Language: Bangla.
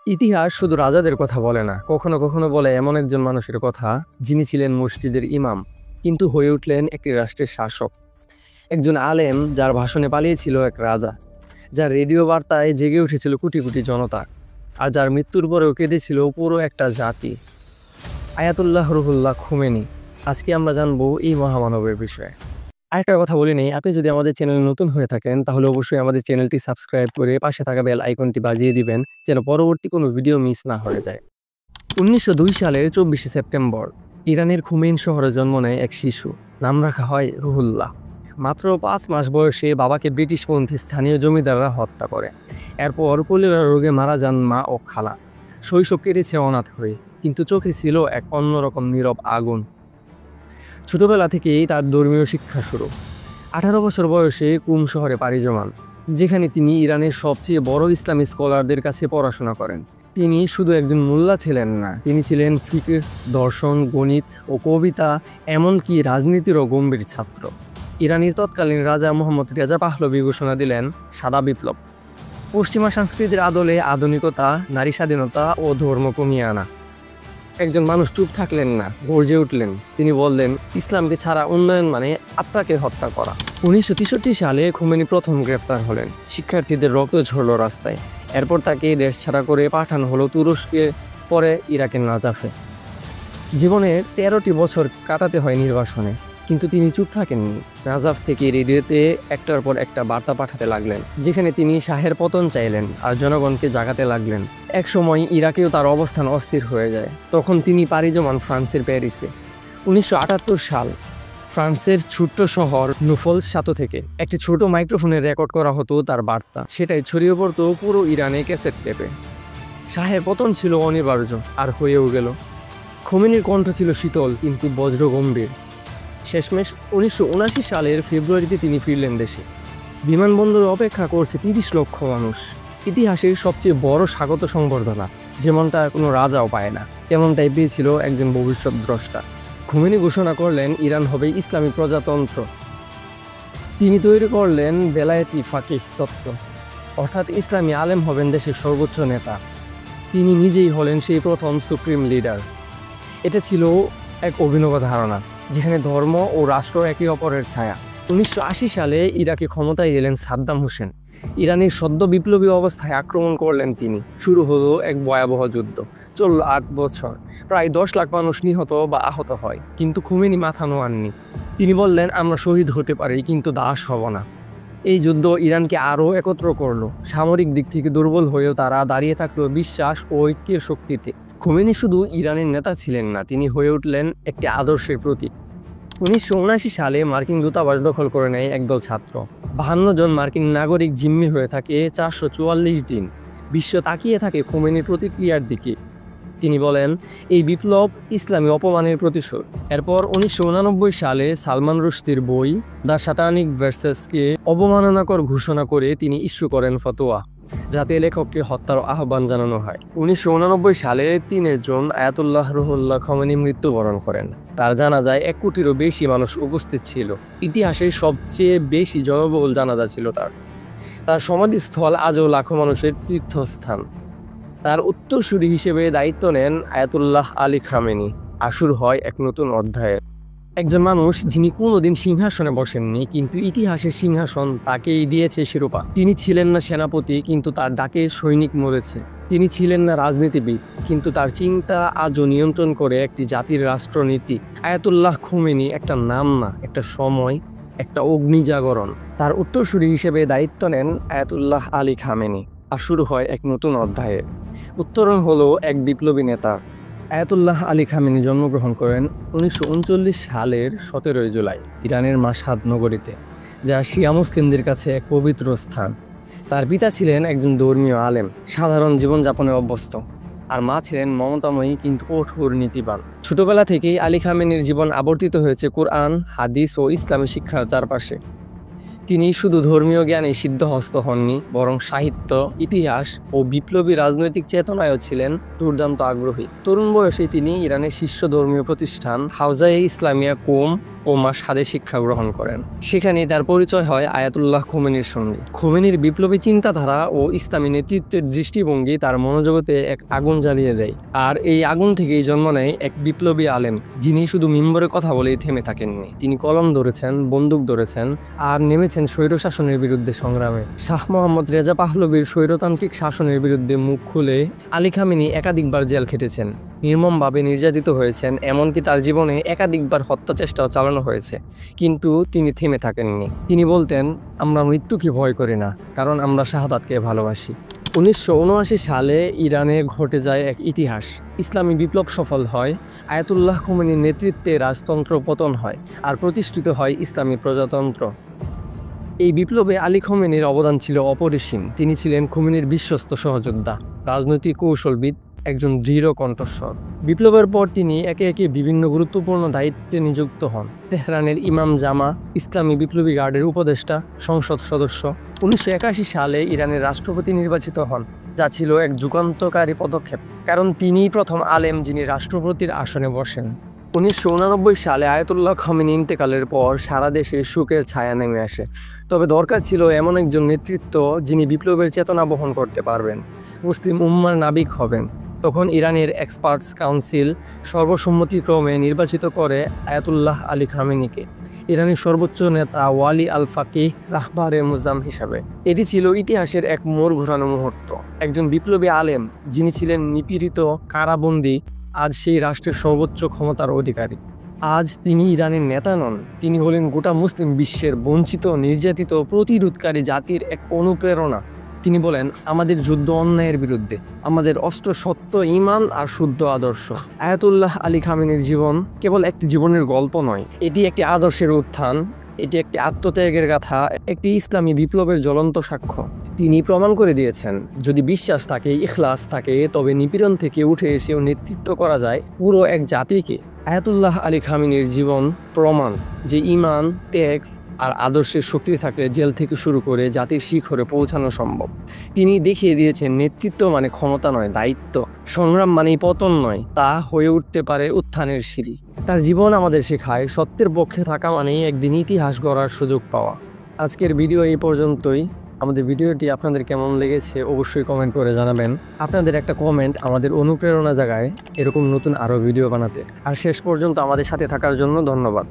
ইতিহাস শুধু রাজাদের কথা বলে না, কখনো কখনো বলে এমন একজন মানুষের কথা যিনি ছিলেন মসজিদের ইমাম কিন্তু হয়ে উঠলেন একটি রাষ্ট্রের শাসক। একজন আলেম যার ভাষণে পালিয়েছিল এক রাজা, যার রেডিও বার্তায় জেগে উঠেছিল কোটি কোটি জনতা, আর যার মৃত্যুর পরেও কেঁদেছিল পুরো একটা জাতি। Ayatollah Ruhollah Khomeini. আজকে আমরা জানবো এই মহামানবের বিষয়ে। আরেকটা কথা বলে নেই, আপনি যদি আমাদের চ্যানেলে নতুন হয়ে থাকেন তাহলে অবশ্যই আমাদের চ্যানেলটি সাবস্ক্রাইব করে পাশে থাকা বেল আইকনটি বাজিয়ে দিবেন, যেন পরবর্তী কোনো ভিডিও মিস না হয়ে যায়। 1902 সালের 24শে সেপ্টেম্বর ইরানের খুমেইন শহরে জন্ম নেয় এক শিশু। নাম রাখা হয় রুহুল্লাহ। মাত্র 5 মাস বয়সে বাবাকে ব্রিটিশপন্থী স্থানীয় জমিদাররা হত্যা করে। এরপর কলেরা রোগে মারা যান মা ও খালা। শৈশব কেটেছে অনাথ হয়ে, কিন্তু চোখে ছিল এক অন্যরকম নীরব আগুন। ছোটবেলা থেকেই তার ধর্মীয় শিক্ষা শুরু। 18 বছর বয়সে কুম শহরে পাড়ি জমান, যেখানে তিনি ইরানের সবচেয়ে বড় ইসলামী স্কলারদের কাছে পড়াশোনা করেন। তিনি শুধু একজন মোল্লা ছিলেন না, তিনি ছিলেন ফিকহ, দর্শন, গণিত ও কবিতা, এমনকি রাজনীতিরও গম্ভীর ছাত্র। ইরানের তৎকালীন রাজা মোহাম্মদ রেজা পাহলভি ঘোষণা দিলেন সাদা বিপ্লব। পশ্চিমা সংস্কৃতির আদলে আধুনিকতা, নারী স্বাধীনতা ও ধর্ম কমিয়ে আনা। একজন মানুষ চুপ থাকলেন না, গর্জে উঠলেন। তিনি বললেন, ইসলামকে ছাড়া উন্নয়ন মানে আত্মাকে হত্যা করা। 1963 সালে খুমেনি প্রথম গ্রেফতার হলেন। শিক্ষার্থীদের রক্ত ঝরল রাস্তায়। এরপর তাকে দেশ ছাড়া করে পাঠানো হলো তুরস্কে, পরে ইরাকের নাজাফে। জীবনের 13টি বছর কাটাতে হয় নির্বাসনে, কিন্তু তিনি চুপ থাকেননি। নাজাফ থেকে রেডিওতে একটার পর একটা বার্তা পাঠাতে লাগলেন, যেখানে তিনি শাহের পতন চাইলেন আর জনগণকে জাগাতে লাগলেন। এক সময় ইরাকেও তার অবস্থান অস্থির হয়ে যায়। তখন তিনি পাড়ি জমান ফ্রান্সের প্যারিসে। 1978 সাল, ফ্রান্সের ছোট্ট শহর নুফলসাতো থেকে একটি ছোট মাইক্রোফোনে রেকর্ড করা হতো তার বার্তা। সেটাই ছড়িয়ে পড়তো পুরো ইরানে ক্যাসেট টেপে। শাহের পতন ছিল অনিবার্য, আর হয়েও গেল। খুমেনির কণ্ঠ ছিল শীতল কিন্তু বজ্র গম্ভীর। শেষমেশ 1979 সালের ফেব্রুয়ারিতে তিনি ফিরলেন দেশে। বিমানবন্দরে অপেক্ষা করছে 30 লক্ষ মানুষ। ইতিহাসের সবচেয়ে বড় স্বাগত সংবর্ধনা, যেমনটা কোনো রাজাও পায় না, তেমনটাই পেয়েছিল একজন ভবিষ্যৎ দ্রষ্টা। খুমেনি ঘোষণা করলেন ইরান হবে ইসলামী প্রজাতন্ত্র। তিনি তৈরি করলেন বেলায়েতি ফাকিহ তত্ত্ব, অর্থাৎ ইসলামী আলেম হবেন দেশের সর্বোচ্চ নেতা। তিনি নিজেই হলেন সেই প্রথম সুপ্রিম লিডার। এটা ছিল এক অভিনব ধারণা, যেখানে ধর্ম ও রাষ্ট্র একে অপরের ছায়া। 1980 সালে ইরাকে ক্ষমতায় এলেন সাদ্দাম হোসেন। ইরানের সদ্য বিপ্লবী অবস্থায় আক্রমণ করলেন তিনি। শুরু হলো এক ভয়াবহ যুদ্ধ। চলল 8 বছর। প্রায় 10 লাখ মানুষ নিহত বা আহত হয়, কিন্তু খুমেনি মাথা নোয়াননি। তিনি বললেন, আমরা শহীদ হতে পারি কিন্তু দাস হব না। এই যুদ্ধ ইরানকে আরও একত্র করলো। সামরিক দিক থেকে দুর্বল হয়েও তারা দাঁড়িয়ে থাকলো বিশ্বাস ও ঐক্যের শক্তিতে। খুমেনি শুধু ইরানের নেতা ছিলেন না, তিনি হয়ে উঠলেন একটি আদর্শের প্রতীক। 1979 সালে মার্কিন দূতাবাস দখল করে নেয় একদল ছাত্র। 52 জন মার্কিন নাগরিক জিম্মি হয়ে থাকে 444 দিন। বিশ্ব তাকিয়ে থাকে খুমেনির প্রতিক্রিয়ার দিকে। তিনি বলেন, এই বিপ্লব ইসলামী অপমানের প্রতিশোধ। এরপর 1989 সালে সালমান রুশদির বই দ্য সাটানিক ভার্সেসকে অবমাননাকর ঘোষণা করে তিনি ইস্যু করেন ফতোয়া, যাতে লেখককে হত্যার আহ্বান জানানো হয়। 1989 সালে 3 জুন আয়াতুল্লাহ রুহুল্লাহ খমেনি মৃত্যুবরণ করেন। তার জানাজায় 1 কোটিরও বেশি মানুষ উপস্থিত ছিল। ইতিহাসের সবচেয়ে বেশি জনবহুল জানাজা ছিল তার। তার সমাধিস্থল আজও লাখো মানুষের তীর্থস্থান। তার উত্তরসূরি হিসেবে দায়িত্ব নেন আয়াতুল্লাহ আলী খামেনি। আর শুরু হয় এক নতুন অধ্যায়ের। একজন মানুষ যিনি কোনোদিন সিংহাসনে বসেননি, কিন্তু ইতিহাসের সিংহাসন তাকেই দিয়েছে শিরোপা। তিনি ছিলেন না সেনাপতি, কিন্তু তার ডাকে সৈনিক মরেছে। তিনি ছিলেন না রাজনীতিবিদ, কিন্তু তার চিন্তা আজও নিয়ন্ত্রণ করে একটি জাতির রাষ্ট্রনীতি। আয়াতুল্লাহ খুমেনি একটা নাম না, একটা সময়, একটা অগ্নিজাগরণ। তার উত্তরসূরি হিসেবে দায়িত্ব নেন আয়াতুল্লাহ আলী খামেনি। আর শুরু হয় এক নতুন অধ্যায়ের। উত্তরণ হলো এক বিপ্লবী নেতা। আয়াতুল্লাহ আলী খামেনি জন্মগ্রহণ করেন 1939 সালের 17 জুলাই ইরানের মাশহাদ নগরীতে, যা শিয়া মুসলিমদের কাছে এক পবিত্র স্থান। তার পিতা ছিলেন একজন ধর্মীয় আলেম, সাধারণ জীবনযাপনে অভ্যস্ত, আর মা ছিলেন মমতাময়ী কিন্তু কঠোর নীতিবান। ছোটবেলা থেকেই আলী খামেনির জীবন আবর্তিত হয়েছে কোরআন, হাদিস ও ইসলামী শিক্ষার চারপাশে। তিনি শুধু ধর্মীয় জ্ঞানে সিদ্ধহস্ত হননি, বরং সাহিত্য, ইতিহাস ও বিপ্লবী রাজনৈতিক চেতনায়ও ছিলেন দুর্দান্ত আগ্রহী। তরুণ বয়সে তিনি ইরানের শীর্ষ ধর্মীয় প্রতিষ্ঠান হাউজায়ে ইসলামিয়া কোম ও মাশহাদে শিক্ষা গ্রহণ করেন। সেখানেই তার পরিচয় হয় আয়াতুল্লাহ খোমেনির সঙ্গে। খোমেনির বিপ্লবী চিন্তাধারা ও ইসলামী নেতৃত্বের দৃষ্টিভঙ্গি তার মনোজগতে এক আগুন জ্বালিয়ে দেয়। আর এই আগুন থেকেই জন্ম নেয় এক বিপ্লবী আলেম, যিনি শুধু মিম্বরে কথা বলেই থেমে থাকেননি। তিনি কলম ধরেছেন, বন্দুক ধরেছেন, আর নেমেছেন স্বৈরশাসনের বিরুদ্ধে সংগ্রামে। শাহ মোহাম্মদ রেজা পাহলভীর স্বৈরতান্ত্রিক শাসনের বিরুদ্ধে মুখ খুলে আলী খামেনি একাধিকবার জেল খেটেছেন, নির্মমভাবে নির্যাতিত হয়েছেন, এমনকি তার জীবনে একাধিকবার হত্যা চেষ্টাও চালানো হয়েছে। কিন্তু তিনি থেমে থাকেননি। তিনি বলতেন, আমরা মৃত্যুকে ভয় করি না, কারণ আমরা শাহাদাতকে ভালোবাসি। 1979 সালে ইরানে ঘটে যায় এক ইতিহাস। ইসলামী বিপ্লব সফল হয়, আয়াতুল্লাহ খোমেনির নেতৃত্বে রাজতন্ত্র পতন হয়, আর প্রতিষ্ঠিত হয় ইসলামী প্রজাতন্ত্র। এই বিপ্লবে আলী খোমেনির অবদান ছিল অপরিসীম। তিনি ছিলেন খোমেনির বিশ্বস্ত সহযোদ্ধা, রাজনৈতিক কৌশলবিদ, একজন দৃঢ় কণ্ঠস্বর। বিপ্লবের পর তিনি একে একে বিভিন্ন গুরুত্বপূর্ণ দায়িত্বে নিযুক্ত হন। তেহরানের ইমাম জামা, ইসলামী বিপ্লবী গার্ডের উপদেষ্টা, সংসদ সদস্য। 1981 সালে ইরানের রাষ্ট্রপতি নির্বাচিত হন, যা ছিল এক যুগান্তকারী পদক্ষেপ, কারণ তিনিই প্রথম আলেম যিনি রাষ্ট্রপতির আসনে বসেন। 1989 সালে আয়াতুল্লাহ খোমেনি ইন্তেকালের পর সারা দেশে শোকের ছায়া নেমে আসে। তবে দরকার ছিল এমন একজন নেতৃত্ব যিনি বিপ্লবের চেতনা বহন করতে পারবেন, মুসলিম উম্মার নাবিক হবেন। তখন ইরানের এক্সপার্টস কাউন্সিল সর্বসম্মতিক্রমে নির্বাচিত করে আয়াতুল্লাহ আলী খামেনিকে ইরানের সর্বোচ্চ নেতা ওয়ালি আল ফাকিহ রাহবারে মুজাম হিসাবে। এটি ছিল ইতিহাসের এক মোড় ঘোরানো মুহূর্ত। একজন বিপ্লবী আলেম যিনি ছিলেন নিপীড়িত, কারাবন্দী, আজ সেই রাষ্ট্রের সর্বোচ্চ ক্ষমতার অধিকারী। আজ তিনি ইরানের নেতা নন, তিনি হলেন গোটা মুসলিম বিশ্বের বঞ্চিত, নির্যাতিত, প্রতিরোধকারী জাতির এক অনুপ্রেরণা। তিনি বলেন, আমাদের যুদ্ধ অন্যায়ের বিরুদ্ধে, আমাদের অস্ত্র সত্য, ঈমান আর শুদ্ধ আদর্শ। আয়াতুল্লাহ আলী খামেনির জীবন কেবল একটি জীবনের গল্প নয়, এটি একটি আদর্শের উত্থান, এটি একটি আত্মত্যাগের গাথা, একটি ইসলামী বিপ্লবের জ্বলন্ত সাক্ষ্য। তিনি প্রমাণ করে দিয়েছেন, যদি বিশ্বাস থাকে, ইখলাস থাকে, তবে নিপীড়ন থেকে উঠে এসেও নেতৃত্ব করা যায় পুরো এক জাতিকে। আয়াতুল্লাহ আলী খামেনির জীবন প্রমাণ যে ঈমান, ত্যাগ আর আদর্শের শক্তি থাকলে জেল থেকে শুরু করে জাতির শিখরে পৌঁছানো সম্ভব। তিনি দেখিয়ে দিয়েছেন, নেতৃত্ব মানে ক্ষমতা নয়, দায়িত্ব। সংগ্রাম মানেই পতন নয়, তা হয়ে উঠতে পারে উত্থানের সিঁড়ি। তার জীবন আমাদের শেখায়, সত্যের পক্ষে থাকা মানেই একদিন ইতিহাস গড়ার সুযোগ পাওয়া। আজকের ভিডিও এই পর্যন্তই। আমাদের ভিডিওটি আপনাদের কেমন লেগেছে অবশ্যই কমেন্ট করে জানাবেন। আপনাদের একটা কমেন্ট আমাদের অনুপ্রেরণা জাগায় এরকম নতুন আরও ভিডিও বানাতে। আর শেষ পর্যন্ত আমাদের সাথে থাকার জন্য ধন্যবাদ।